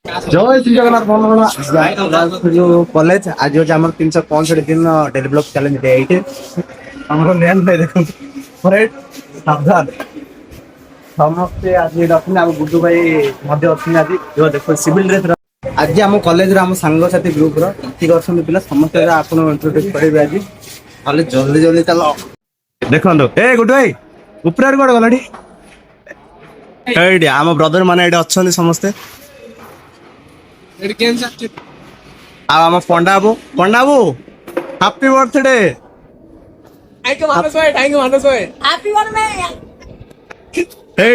जय श्री जगन्नाथ बंधुगण कॉलेज आज हूँ आम 365 दिन डेली ब्लॉग चैलेंज डे 8 आम नेम भाई देखो सावधान समस्ते आज रखने आम गुड्डू भाई अच्छी आज जो देखो सिविल ड्रेस आज आम कॉलेज आम सांगसाथी ग्रुप रतिक अच्छा पिला समस्त आपको इंट्रोड्यूस करेंगे आज कॉलेज जल्दी जल्दी चल देखो ए गुड्डू भाई ऊपर कौन गलाटी आम ब्रदर मैंने अच्छा समस्ते आम पंडा बाबू हैप्पी बर्थडे हैप्पी बर्थडे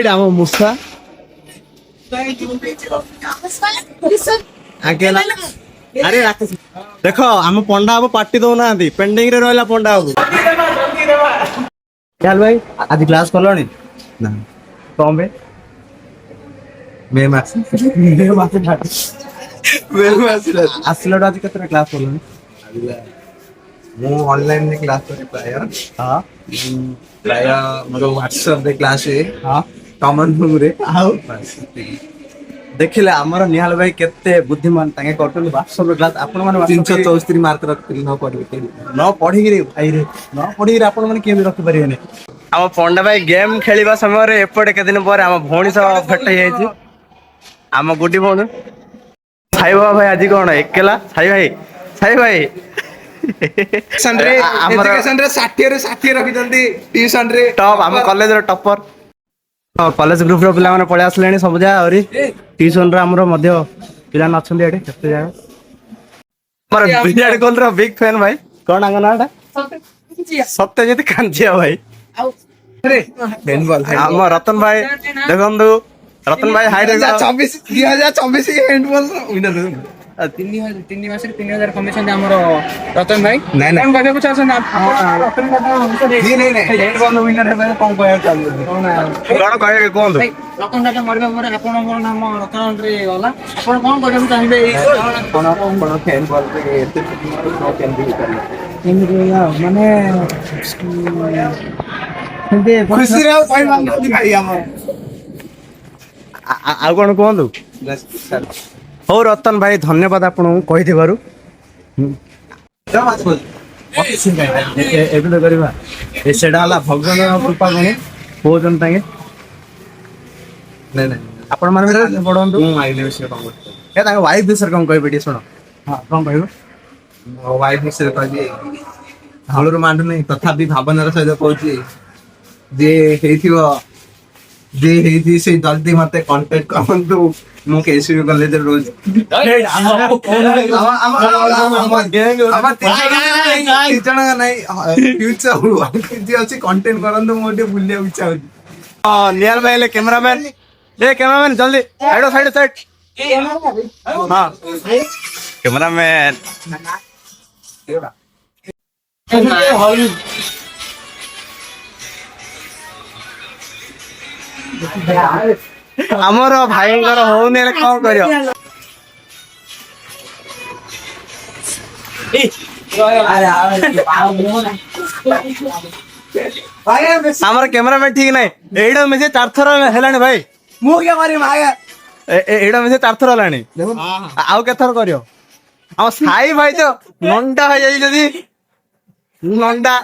आम मूसा अरे देख आम पंडा बाबू पार्टी दौना पेंडिंग रे रहा पंडा बाबू चल भाई आज क्लास कल कौन भाई ଆସିଲା आज କେତେଟା କ୍ଲାସ କଲଣି ମୁଁ ଅନଲାଇନ ରେ କ୍ଲାସ କରେ ପ୍ରାୟ ମୋର WhatsApp ରେ କ୍ଲାସ ହୁଏ କମନ ରୁମ ରେ ଆଉ ଦେଖିଲେ ଆମର ନିହାଲ ଭାଇ କେତେ ବୁଦ୍ଧିମାନ ତାଙ୍କେ କରୁଛନ୍ତି WhatsApp ରେ କ୍ଲାସ ଆପଣ ମାନେ 364 ମାର୍କ ରଖିଥିଲି ନ ପଢିକି ନ ପଢିକିରି ଭାଇରେ ନ ପଢିକିରି ଆପଣ ମାନେ କେମିତି ରଖିପାରିବେନି ଆମ ପଣ୍ଡା ଭାଇ ଗେମ୍ ଖେଳିବା ସମୟରେ ଏପଟେ କେତେ ଦିନ ପରେ ଆମ ଭଉଣୀ ସହ ଭେଟ ହେଇଯାଇଛି ଆମ ଗୁଡି ଭଉଣୀ ସାଇ ବାବା ଭାଇ ଆଜି କଣ ଏକେଲା ସାଇ ଭାଇ ଏଜୁକେସନ ରେ 60 ରୁ 60 ରଖିଛନ୍ତି ଟ୍ୟୁସନ ରେ ଟପ୍ ଆମ କଲେଜର ଟପର କଲେଜ ଗ୍ରୁପ ର ପିଲାମାନେ ପଳେଇ ଆସିଲେଣି ସବୁ ଜାଗା ଆହୁରି ଟ୍ୟୁସନ ରେ ଆମର ମଧ୍ୟ ପିଲାମାନେ ଅଛନ୍ତି ଏଠି କେତେ ଜାଗା ଆମର ବିରାଟ କୋହଲି ର ବିଗ ଫ୍ୟାନ ଭାଇ କଣ ଆଙ୍କ ନାଁଟା ସତ୍ୟଜିତ କାଞ୍ଜିଆ ଭାଇ ଆମ ରତନ ଭାଇ ଦେଖନ୍ତୁ ରତନ ଭାଇ ହାଇଟ 2024 ହ୍ୟାଣ୍ଡବଲ ୱିନର ତିନି ମାସରେ 3000 କମିଛନ୍ତି ଆମର ରତନ ଭାଇ ନାଇଁ ନାଇଁ କଣ କହିବାକୁ ଚାହୁଁଛନ୍ତି ରତନ ହ୍ୟାଣ୍ଡବଲ ୱିନର ହେବେ କଣ କହିବାକୁ ଚାହୁଁଛନ୍ତି କଣ କହିବେ କୁହନ୍ତୁ ରତନ ଦାଦା ମରିବା ପରେ ଆପଣଙ୍କର ନାମ ରତନରେ ଗଲା ଆପଣ କଣ କରିବାକୁ ଚାହିଁବେ ଆପଣ ହ୍ୟାଣ୍ଡବଲ ରେ ଏତେ କେମିତି କେମିତି ମାନେ ଖୁସିରେ ଆଉ କହିପାରୁନାହାନ୍ତି ଭାଇ ଆମର ଆଉ କଣ କୁହନ୍ତୁ ହଉ ରତନ ଭାଇ ଧନ୍ୟବାଦ ଆପଣଙ୍କୁ କହିଥିବାରୁ ଏବେ କରିବା ସେଟା ହେଲା ଭଗବାନର କୃପା କଣ କହୁଛନ୍ତି ତାଙ୍କେ ନାଇଁ ନାଇଁ ଆପଣ ମାନେ ପଢନ୍ତୁ ମୁଁ ଆଇଲେ ବିଷୟରେ କଣ କରୁଛି ତାଙ୍କ ୱାଇଫ ବିଷୟରେ କଣ କହିବେ ଟିକେ ଶୁଣ ହଁ କଣ କହିବ ମୋ ୱାଇଫ ବିଷୟରେ କହିବି ଭଲରୁ ମାନୁନି ତଥାପି ଭାବନାର ସହିତ କହୁଛି ଯିଏ ହେଇଛି ସେଇ ଜଲ୍ଦି ମତେ କଣ୍ଟାକ୍ଟ କରନ୍ତୁ ମୁଁ କେସିବି କଲେଜରେ ରହୁଛି ଅଛି କଣ୍ଟେଣ୍ଟ କରନ୍ତୁ ମୁଁ ଟିକେ ବୁଲିବାକୁ ଇଚ୍ଛା ହଉଛି ନିହାଲ ଭାଇ ହେଲେ କ୍ୟାମେରାମ୍ୟାନ ଜଲ୍ଦି ସାଇଡ ହଁ କ୍ୟାମେରାମ୍ୟାନ ଆମର ଭାଇଙ୍କର ହଉନି ହେଲେ କଣ କରିବ ଆମର କ୍ୟାମେରାମ୍ୟାନ ଠିକ ନାହିଁ ଏଇଟା ମିଶେ 4 ଥର ହେଲାଣି ଭାଇ ମୁଁ କିଏ କରିବି ଏଇଟା ମିଶେ 4 ଥର ହେଲାଣି ଆଉ କେତେ ଥର କରିବ ଆମ ସାଇ ଭାଇ ତ ନଣ୍ଡା ହେଇଯାଇଛି ଯଦି ନଣ୍ଡା